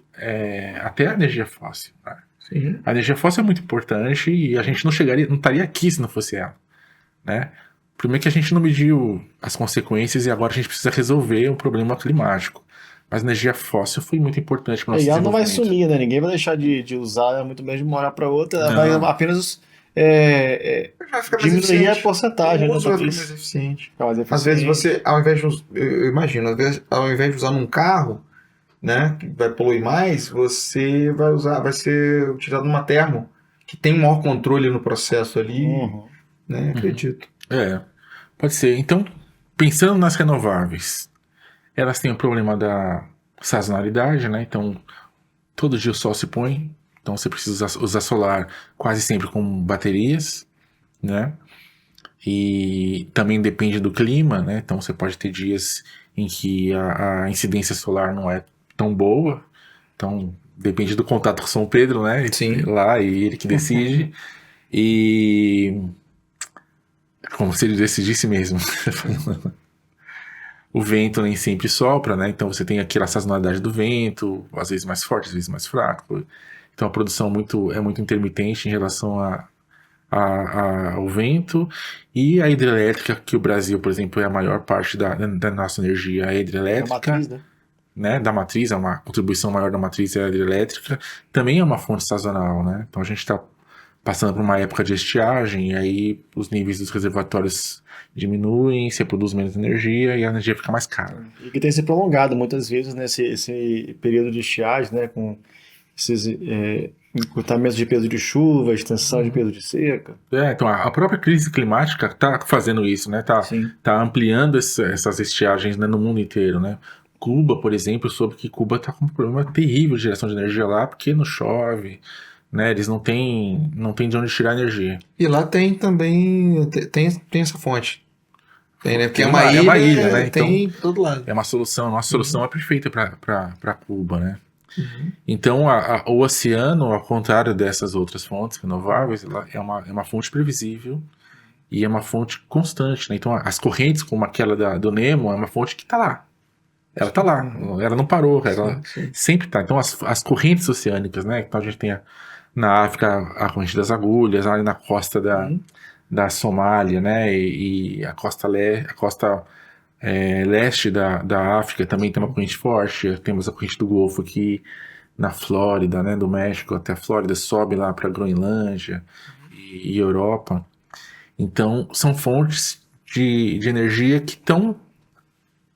C: até a energia fóssil. Né?
A: Sim.
C: A energia fóssil é muito importante e a gente não estaria aqui se não fosse ela, né? Primeiro que a gente não mediu as consequências e agora a gente precisa resolver um problema climático. Mas a energia fóssil foi muito importante para o nosso
B: E ela não vai
C: desenvolvimento.
B: sumir, né? Ninguém vai deixar de usar, muito bem de uma hora para outra. Ela vai apenas
A: Vai ficar mais
B: diminuir
A: eficiente.
B: a porcentagem.
A: O uso vai ficar
B: Patrícia?
A: mais eficiente.
B: Ficar mais
A: Às vezes
B: eficiente.
A: você, ao invés de eu imagino, ao invés de usar num carro, né, que vai poluir mais, você vai ser utilizado numa termo que tem um maior controle no processo ali, né? Acredito.
C: Pode ser. Então, pensando nas renováveis, elas têm o problema da sazonalidade, né? Então, todo dia o sol se põe, então você precisa usar solar quase sempre com baterias, né? E também depende do clima, né? Então você pode ter dias em que a incidência solar não é tão boa, então depende do contato com São Pedro, né?
A: Sim.
C: Lá, e ele que decide. E como se ele decidisse mesmo. O vento nem sempre sopra, né? Então você tem aquela sazonalidade do vento, às vezes mais forte, às vezes mais fraco. Então a produção é muito intermitente em relação ao vento. E a hidrelétrica, que o Brasil, por exemplo, é a maior parte da nossa energia é
B: É a
C: hidrelétrica,
B: matriz, né?
C: da matriz, é uma contribuição maior da matriz é a hidrelétrica, também é uma fonte sazonal, né? Então a gente está passando por uma época de estiagem, e aí os níveis dos reservatórios diminuem, você produz menos energia e a energia fica mais cara.
B: E que tem se prolongado muitas vezes nesse esse período de estiagem, né? Com esses encurtamentos de período de chuva, extensão de período de seca.
C: Então a própria crise climática está fazendo isso, né?
B: Sim.
C: Tá ampliando essas estiagens, né, no mundo inteiro, né? Cuba, por exemplo, eu soube que Cuba está com um problema terrível de geração de energia lá, porque não chove, né? Eles não têm de onde tirar energia.
A: E lá tem também, tem essa fonte. Tem, né? Porque
C: Tem
A: é uma
C: é uma ilha,
A: ilha,
C: né?
A: tem em todo lado.
C: É uma solução, a nossa solução é perfeita para Cuba, né?
A: Uhum.
C: Então, o oceano, ao contrário dessas outras fontes renováveis, ela é uma fonte previsível e é uma fonte constante, né? Então, as correntes, como aquela do Nemo, é uma fonte que está lá. Ela está lá, ela não parou, ela
A: Sim.
C: sempre está. Então, as correntes oceânicas, né? Então, a gente tem na África a corrente das agulhas, ali na costa da Somália, né? E a costa leste da África também tem uma corrente forte. Temos a corrente do Golfo aqui na Flórida, né, do México até a Flórida, sobe lá para a Groenlândia e Europa. Então, são fontes de energia que estão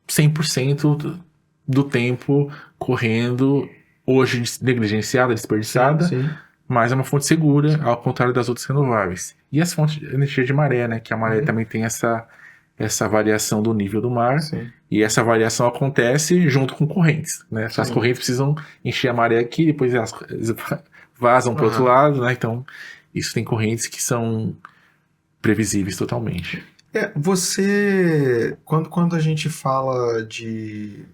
C: 100% do tempo correndo, hoje negligenciada, desperdiçada,
A: Sim.
C: mas é uma fonte segura, ao contrário das outras renováveis. E as fontes de energia de maré, né, que a maré também tem essa variação do nível do mar,
A: Sim.
C: e essa variação acontece junto com correntes, né? As correntes precisam encher a maré aqui, depois elas vazam para o outro lado, né? Então, isso tem correntes que são previsíveis totalmente.
A: Quando a gente fala de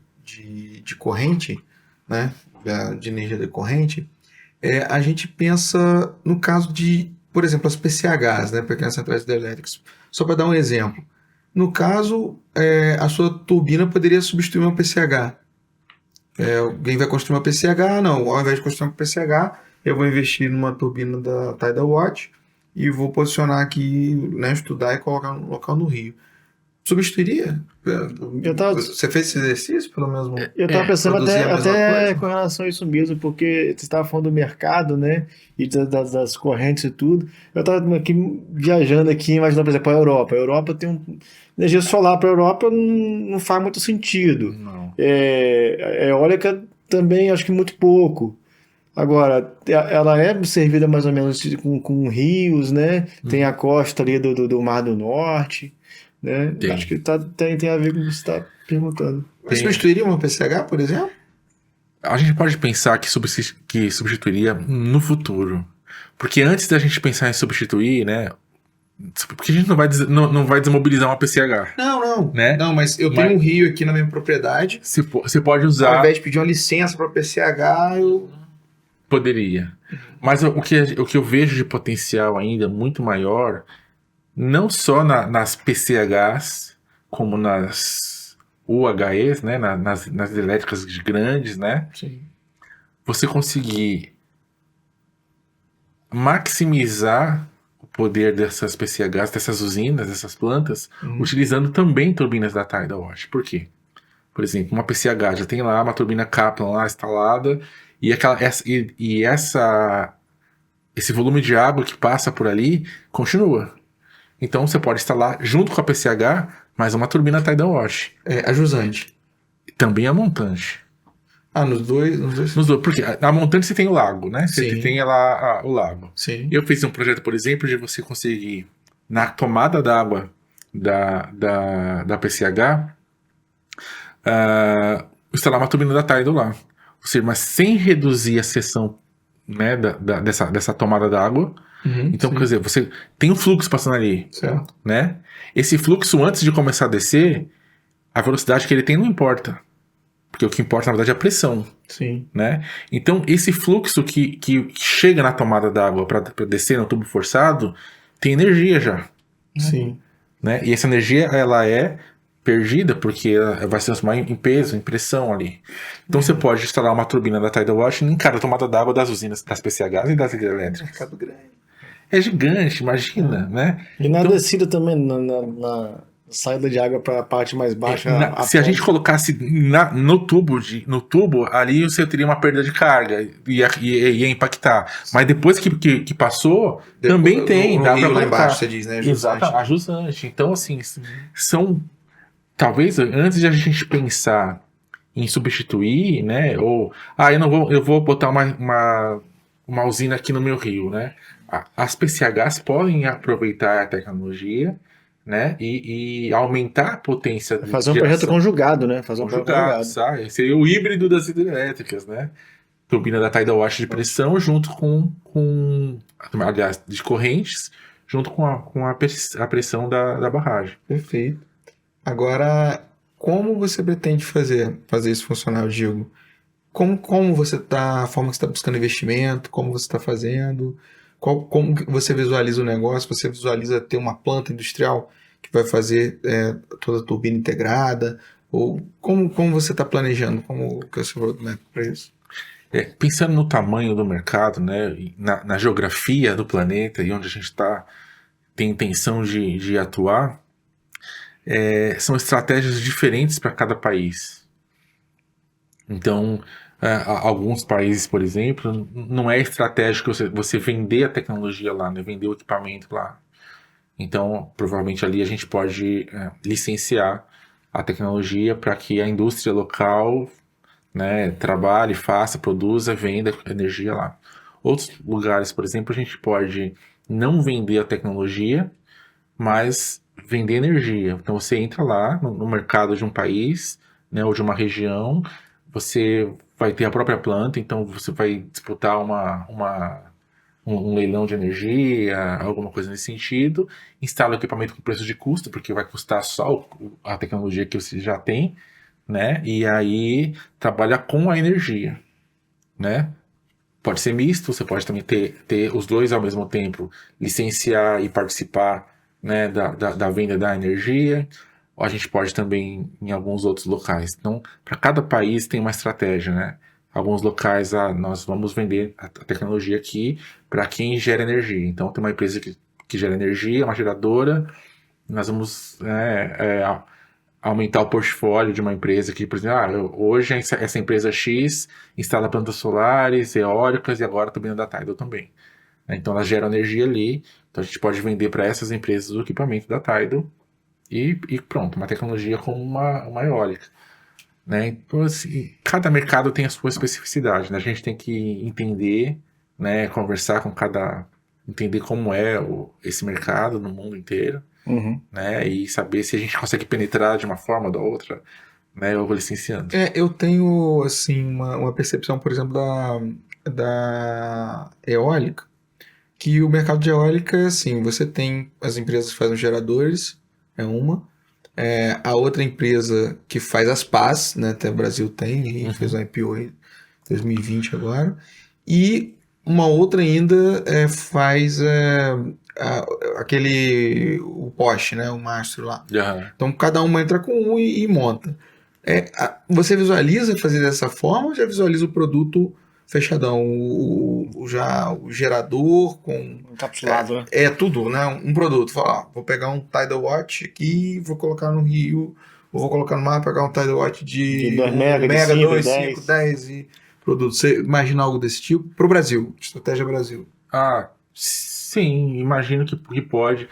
A: corrente, né, de energia decorrente, a gente pensa no caso de, por exemplo, as PCHs, né, pequenas centrais hidrelétricas. Só para dar um exemplo. No caso, a sua turbina poderia substituir uma PCH. Alguém vai construir uma PCH? Não, ao invés de construir uma PCH, eu vou investir numa turbina da Tidal Watch e vou posicionar aqui, né, estudar e colocar no local no Rio. Substituiria? Você fez esse exercício, pelo menos?
B: Eu estava pensando
A: produzir a mesma
B: até
A: coisa?
B: com relação a isso mesmo, porque você estava falando do mercado, né? E das correntes e tudo. Eu estava aqui viajando aqui, imaginando, por exemplo, a Europa. A Europa tem energia solar para a Europa não faz muito sentido.
C: Não.
B: Eólica também acho que muito pouco. Agora, ela é servida mais ou menos com rios, né? Tem a costa ali do Mar do Norte, né?
C: Tem.
B: Acho que tem a ver com o que você está perguntando.
A: Mas substituiria uma PCH, por exemplo?
C: A gente pode pensar que substituiria no futuro. Porque antes da gente pensar em substituir, né? Porque a gente não vai desmobilizar uma PCH.
A: Não.
C: Né?
A: Não, mas eu tenho um rio aqui na minha propriedade.
C: Você pode
A: Ao
C: usar.
A: invés de pedir uma licença para PCH, eu...
C: Poderia. Mas o que eu vejo de potencial ainda muito maior, não só nas PCHs, como nas UHEs, né? Nas elétricas grandes, né?
A: Sim.
C: Você conseguir maximizar o poder dessas PCHs, dessas usinas, dessas plantas, utilizando também turbinas da Tidal Watch. Por quê? Por exemplo, uma PCH já tem lá uma turbina Kaplan lá instalada e esse volume de água que passa por ali continua. Então você pode instalar junto com a PCH mais uma turbina Tidal Watch.
A: A jusante.
C: Também a montante.
A: Nos dois?
C: Nos dois, porque a montante você tem o lago, né? Você
A: Sim.
C: tem lá o lago.
A: Sim.
C: Eu fiz um projeto, por exemplo, de você conseguir na tomada d'água da PCH instalar uma turbina da Tidal lá. Ou seja, mas sem reduzir a seção, né, dessa tomada d'água. Então,
A: sim.
C: quer dizer, você tem um fluxo passando ali,
A: Certo.
C: né? Esse fluxo, antes de começar a descer, a velocidade que ele tem não importa. Porque o que importa, na verdade, é a pressão.
A: Sim.
C: Né? Então, esse fluxo que chega na tomada d'água para descer no tubo forçado, tem energia já.
A: Sim.
C: né? E essa energia, ela é perdida porque ela vai se transformar em peso, em pressão ali. Então você pode instalar uma turbina da Tidal Watch em cada tomada d'água das usinas das PCHs e das hidrelétricas.
A: Mercado grande.
C: É gigante, imagina, né?
B: E na
C: Então,
B: descida também, na saída de água para a parte mais baixa.
C: se a gente colocasse no tubo, ali você teria uma perda de carga, ia impactar. Mas depois que passou, também tem,
A: no
C: dá
A: rio
C: para
A: lá
C: colocar.
A: embaixo, você diz, né?
C: Exato, a jusante. Então, assim, são. Talvez antes de a gente pensar em substituir, né? Ou, eu vou botar uma usina aqui no meu rio, né? As PCHs podem aproveitar a tecnologia, né? E aumentar a potência de
B: fazer um projeto
C: geração.
B: conjugado, né? Fazer um projeto
C: Conjugado,
B: conjugado.
C: sabe? Seria o híbrido das hidrelétricas, né? Turbina da Tidal Watch de pressão junto aliás, de correntes, junto com a pressão da barragem.
A: Perfeito. Agora, como você pretende fazer isso funcionar, eu digo? Como você está, a forma que você está buscando investimento, como você está fazendo, como que você visualiza o negócio, você visualiza ter uma planta industrial que vai fazer toda a turbina integrada, ou como você está planejando, como que é o seu roadmap para isso?
C: Pensando no tamanho do mercado, né, e na geografia do planeta e onde a gente tem intenção de atuar, são estratégias diferentes para cada país. Então, alguns países, por exemplo, não é estratégico você vender a tecnologia lá, né, vender o equipamento lá. Então, provavelmente ali a gente pode licenciar a tecnologia para que a indústria local, né, trabalhe, faça, produza, venda energia lá. Outros lugares, por exemplo, a gente pode não vender a tecnologia, mas vender energia. Então você entra lá no mercado de um país, né, ou de uma região, você vai ter a própria planta, então você vai disputar um leilão de energia, alguma coisa nesse sentido, instala o equipamento com preço de custo, porque vai custar só a tecnologia que você já tem, né? E aí trabalha com a energia, né? Pode ser misto, você pode também ter os dois ao mesmo tempo, licenciar e participar, né, da venda da energia, ou a gente pode também em alguns outros locais. Então, para cada país tem uma estratégia, né? Alguns locais, nós vamos vender a tecnologia aqui para quem gera energia. Então, tem uma empresa que gera energia, uma geradora, nós vamos aumentar o portfólio de uma empresa que, por exemplo, hoje essa empresa X instala plantas solares, eólicas e agora a turbina da Tidal também. Então elas geram energia ali, então a gente pode vender para essas empresas o equipamento da Tidal e pronto, uma tecnologia como uma eólica. Né? Então, assim, cada mercado tem a sua especificidade, né? A gente tem que entender, né, conversar com entender como é esse mercado no mundo inteiro, né, e saber se a gente consegue penetrar de uma forma ou da outra, né, eu vou licenciando.
A: Eu tenho assim uma percepção, por exemplo, da eólica, que o mercado de eólica é assim, você tem as empresas que fazem os geradores, é uma, a outra empresa que faz as pás, né, até o Brasil tem, e fez um IPO em 2020 agora, e uma outra ainda faz o poste, né, o mastro lá.
C: Uhum.
A: Então cada uma entra com um e monta. Você visualiza fazer dessa forma ou já visualiza o produto fechadão? O gerador com.
B: Encapsulado, né?
A: É tudo, né? Um produto. Fala, vou pegar um Tidal Watch aqui, vou colocar no Rio, ou vou colocar no mar, pegar um Tidal Watch de
B: 2 mega, de 5,
A: 2,
B: 10.
A: 5, 10 e produto. Você imagina algo desse tipo? Para o Brasil, estratégia Brasil.
C: Sim, imagino que pode.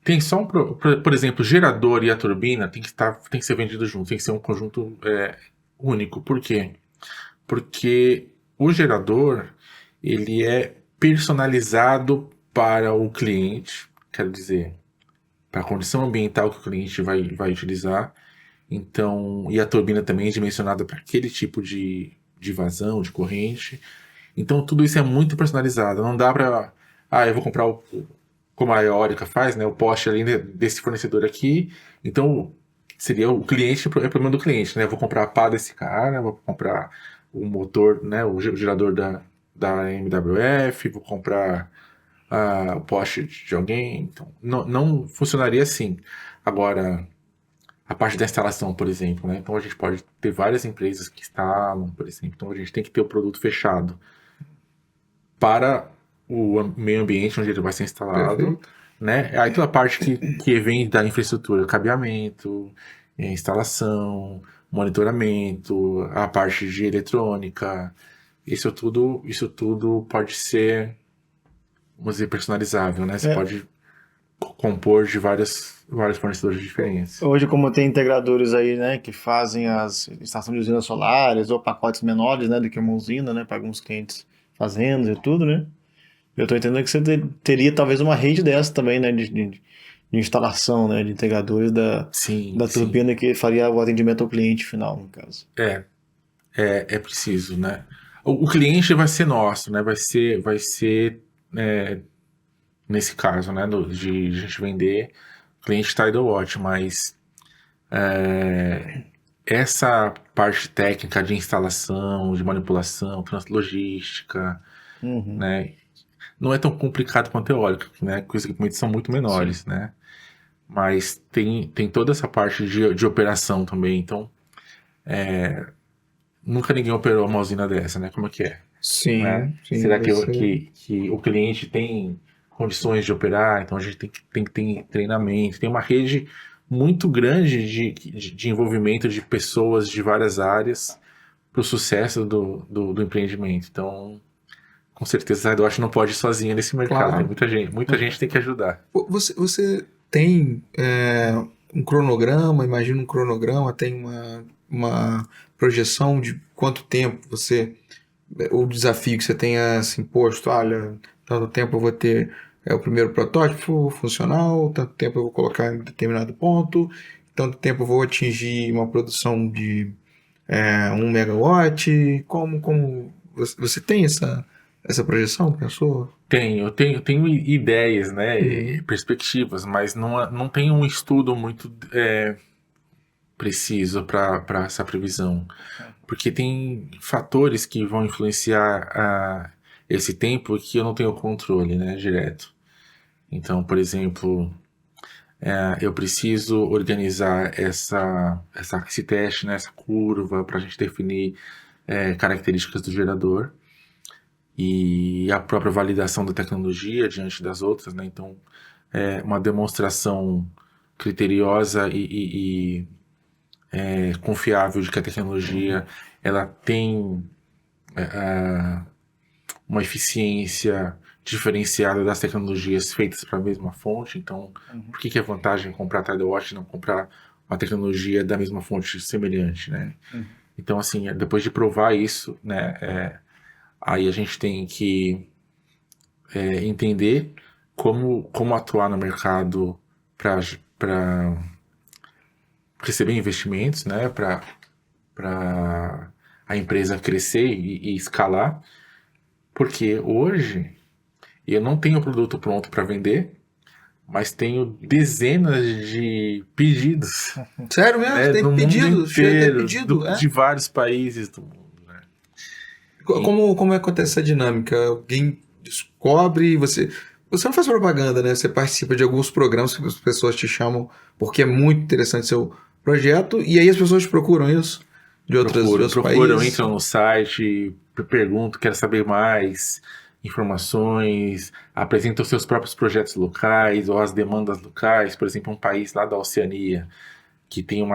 C: Tem só por exemplo, o gerador e a turbina tem que ser vendido junto, tem que ser um conjunto único. Por quê? Porque o gerador ele é personalizado para o cliente, quero dizer, para a condição ambiental que o cliente vai utilizar. Então, e a turbina também é dimensionada para aquele tipo de vazão, de corrente. Então, tudo isso é muito personalizado. Não dá para, eu vou comprar como a eólica faz, né, o poste ali desse fornecedor aqui. Então, seria o cliente, é problema do cliente, né? Eu vou comprar a pá desse cara, vou comprar o motor, né, o gerador da MWF, vou comprar o poste de alguém. Então, não funcionaria assim. Agora, a parte da instalação, por exemplo, né? Então a gente pode ter várias empresas que instalam, por exemplo. Então a gente tem que ter o produto fechado para o meio ambiente onde ele vai ser instalado,
A: Perfeito.
C: né? Aí toda a parte que vem da infraestrutura, cabeamento, instalação, monitoramento, a parte de eletrônica, isso tudo pode ser, vamos dizer, personalizável, né? Você
B: É,
C: pode compor de vários fornecedores diferentes.
B: hoje, como tem integradores aí, né, que fazem as estações de usinas solares ou pacotes menores, né, do que uma usina, né, para alguns clientes fazendas e tudo, né? Eu tô entendendo que você teria talvez uma rede dessa também, né, de instalação, né, de integradores
C: Sim,
B: da
C: sim.
B: turbina que faria o atendimento ao cliente final, no caso.
C: É preciso, né? O cliente vai ser nosso, né? Vai ser é, nesse caso, né? De a gente vender cliente Tidal Watch, mas essa parte técnica de instalação, de manipulação, logística,
B: Uhum.
C: né? Não é tão complicado quanto eólica, né? Porque os equipamentos são muito
B: Sim.
C: menores, né? Mas tem toda essa parte de operação também. Então, nunca ninguém operou uma usina dessa, né? Como é que é? Né?
A: Sim, sim,
C: Será
A: vai ser.
C: que o cliente tem condições de operar? Então a gente tem que ter treinamento. Tem uma rede muito grande de envolvimento de pessoas de várias áreas para o sucesso do empreendimento. Então, com certeza, a Sidoche não pode ir sozinha nesse mercado. Tem
A: Claro.
C: muita gente tem que ajudar.
A: Você tem um cronograma, imagina um cronograma, tem uma projeção de quanto tempo você, o desafio que você tenha assim, posto, olha, tanto tempo eu vou ter o primeiro protótipo funcional, tanto tempo eu vou colocar em determinado ponto, tanto tempo eu vou atingir uma produção de 1 megawatt, como você tem essa projeção, pensou?
C: Tenho ideias, né, e
A: Uhum.
C: perspectivas, mas não tenho um estudo muito preciso para essa previsão. Porque tem fatores que vão influenciar esse tempo que eu não tenho controle, né, direto. Então, por exemplo, eu preciso organizar esse teste, né, essa curva, para a gente definir características do gerador e a própria validação da tecnologia diante das outras, né? Então, uma demonstração criteriosa e confiável de que a tecnologia ela tem uma eficiência diferenciada das tecnologias feitas para a mesma fonte. Então, por que é vantagem comprar Tidal Watch e não comprar uma tecnologia da mesma fonte semelhante, né? Então, assim, depois de provar isso, né, aí a gente tem que entender como atuar no mercado para receber investimentos, né, para a empresa crescer e escalar, porque hoje eu não tenho o produto pronto para vender, mas tenho dezenas de pedidos,
A: Sério mesmo? Você
C: né,
A: tem
C: no mundo
A: pedido? Chega a ter
C: inteiro,
A: pedido?
C: de vários países do mundo, né? E
A: Como acontece essa dinâmica? Alguém descobre, você não faz propaganda, né? Você participa de alguns programas que as pessoas te chamam porque é muito interessante seu projeto, e aí as pessoas te procuram isso de outros
C: procuram,
A: países.
C: entram no site, perguntam, querem saber mais informações, apresentam seus próprios projetos locais ou as demandas locais. Por exemplo, um país lá da Oceania que tem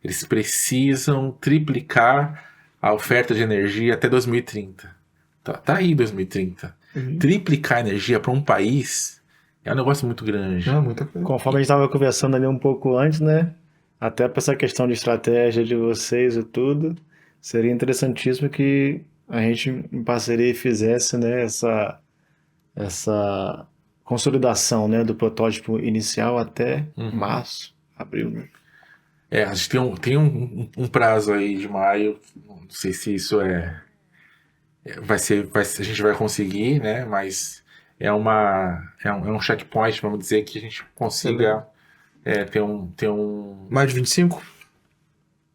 C: eles precisam triplicar a oferta de energia até 2030. Tá aí 2030.
A: Uhum.
C: Triplicar a energia para um país é um negócio muito grande.
A: Ah, muita coisa.
B: Conforme a gente estava conversando ali um pouco antes, né? Até para essa questão de estratégia de vocês e tudo, seria interessantíssimo que a gente, em parceria, fizesse, né, essa consolidação, né, do protótipo inicial até março, abril, né?
C: A gente tem um prazo aí de maio. Não sei se isso a gente vai conseguir, né? Mas é um checkpoint, vamos dizer, que a gente consiga ter um
A: Maio de 25?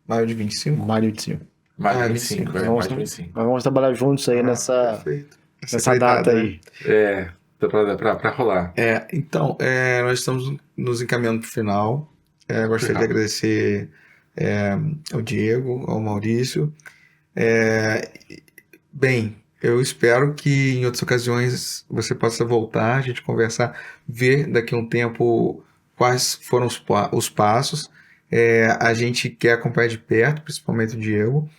A: Maio de 25?
B: Maio de 5.
C: mais de
A: 25.
C: 25,
B: Nós
C: mais de 25.
B: vamos trabalhar juntos aí
A: Perfeito. Essa
B: nessa data
A: empreitada, né?
B: aí.
C: para rolar.
A: Então, nós estamos nos encaminhando para o final. Gostaria de agradecer ao Diego, ao Maurício. Bem, eu espero que em outras ocasiões você possa voltar, a gente conversar, ver daqui a um tempo quais foram os passos. A gente quer acompanhar de perto, principalmente o Diego,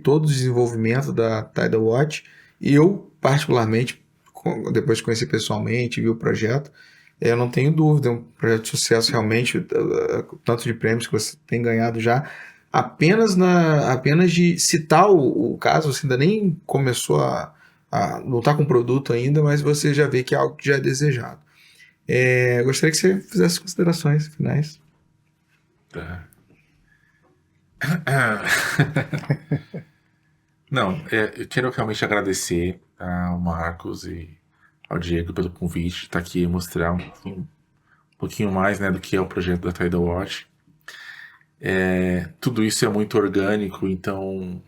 A: todo o desenvolvimento da Tidal Watch. E eu, particularmente, depois de conhecer pessoalmente, vi o projeto, eu não tenho dúvida, é um projeto de sucesso realmente, tanto de prêmios que você tem ganhado já. Apenas de citar o caso, você ainda nem começou não está com o produto ainda, mas você já vê que é algo que já é desejado. Gostaria que você fizesse considerações finais.
C: Tá. Não, eu quero realmente agradecer ao Marcos e ao Diego pelo convite, estar aqui e mostrar um pouquinho mais, né, do que é o projeto da Tidal Watch. Tudo isso é muito orgânico, então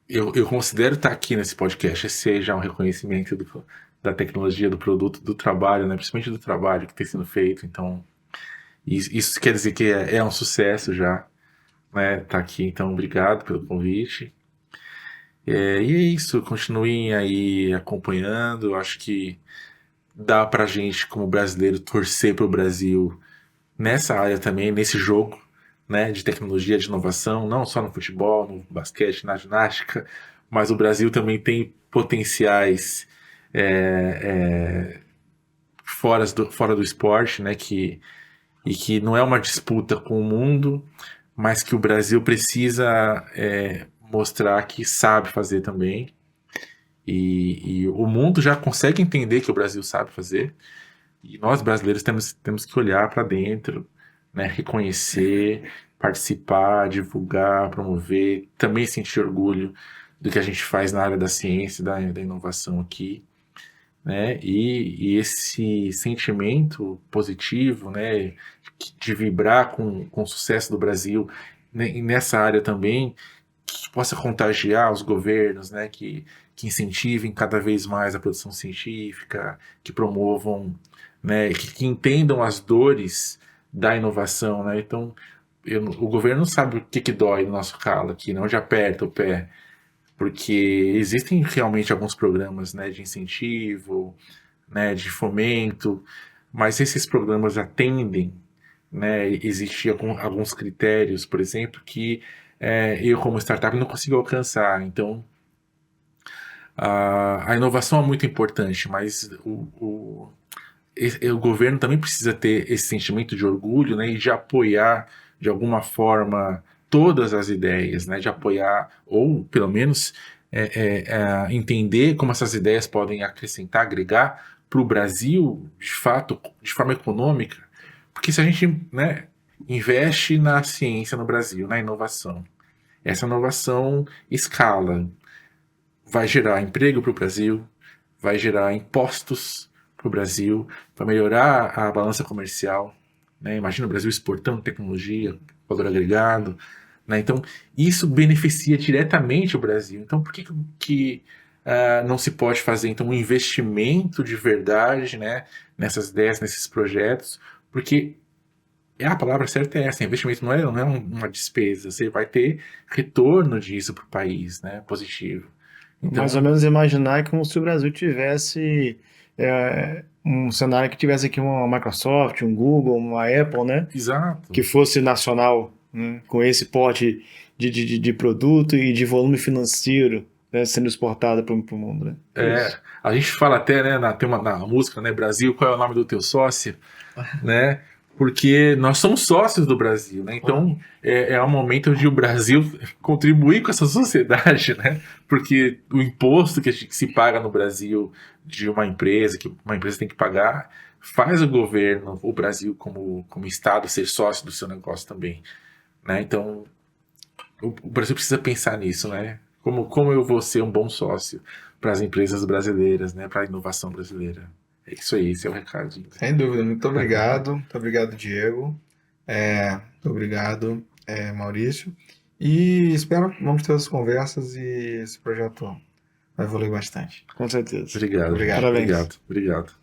C: eu considero estar aqui nesse podcast seja um reconhecimento da tecnologia, do produto, do trabalho, né, principalmente do trabalho que tem sido feito. Então, isso quer dizer que é um sucesso já, né, estar aqui. Então, obrigado pelo convite. E é isso, continuem aí acompanhando. Acho que dá pra gente, como brasileiro, torcer pro Brasil nessa área também, nesse jogo, né, de tecnologia, de inovação, não só no futebol, no basquete, na ginástica, mas o Brasil também tem potenciais fora do esporte, né, e que não é uma disputa com o mundo, mas que o Brasil precisa mostrar que sabe fazer também. E o mundo já consegue entender que o Brasil sabe fazer. E nós brasileiros temos que olhar para dentro, né, reconhecer, participar, divulgar, promover, também sentir orgulho do que a gente faz na área da ciência, da inovação aqui, né? E esse sentimento positivo, né, de vibrar com o sucesso do Brasil, né, e nessa área também, que possa contagiar os governos, né, que incentivem cada vez mais a produção científica, que promovam, né, que entendam as dores da inovação, né? Então, o governo não sabe o que dói no nosso calo aqui, né, onde aperta o pé, porque existem realmente alguns programas, né, de incentivo, né, de fomento, mas esses programas atendem, né, existem alguns critérios, por exemplo, que eu como startup não consigo alcançar. Então, a inovação é muito importante, mas o governo também precisa ter esse sentimento de orgulho, né, e de apoiar de alguma forma todas as ideias, né, de apoiar ou pelo menos entender como essas ideias podem acrescentar, agregar para o Brasil, de fato, de forma econômica, porque se a gente, né, investe na ciência no Brasil, na inovação, essa inovação escala, vai gerar emprego para o Brasil, vai gerar impostos para o Brasil, vai melhorar a balança comercial, né? Imagina o Brasil exportando tecnologia, valor agregado, né? Então, isso beneficia diretamente o Brasil. Então, por que não se pode fazer então um investimento de verdade, né, nessas ideias, nesses projetos? Porque a palavra certa é essa, investimento não é uma despesa, você vai ter retorno disso para o país, né, positivo. Então,
B: Mais ou menos imaginar como se o Brasil tivesse um cenário que tivesse aqui uma Microsoft, um Google, uma Apple, né?
C: exato.
B: Que fosse nacional, né? Com esse porte de produto e de volume financeiro, né? Sendo exportado para o mundo, né? Isso.
C: A gente fala até, né, na música, né, Brasil, qual é o nome do teu sócio, né? Porque nós somos sócios do Brasil, né? Então é um momento de o Brasil contribuir com essa sociedade, né? Porque o imposto que se paga no Brasil de uma empresa, que uma empresa tem que pagar, faz o governo, o Brasil como Estado, ser sócio do seu negócio também, né? Então o Brasil precisa pensar nisso, né? Como eu vou ser um bom sócio para as empresas brasileiras, né? Para a inovação brasileira. É isso aí, esse é o recadinho.
A: Sem dúvida, muito obrigado. Muito obrigado, Diego. Muito obrigado, Maurício. E espero que vamos ter as conversas e esse projeto vai evoluir bastante.
B: Com certeza.
C: Obrigado.
A: Obrigado.
B: Parabéns.
C: Obrigado.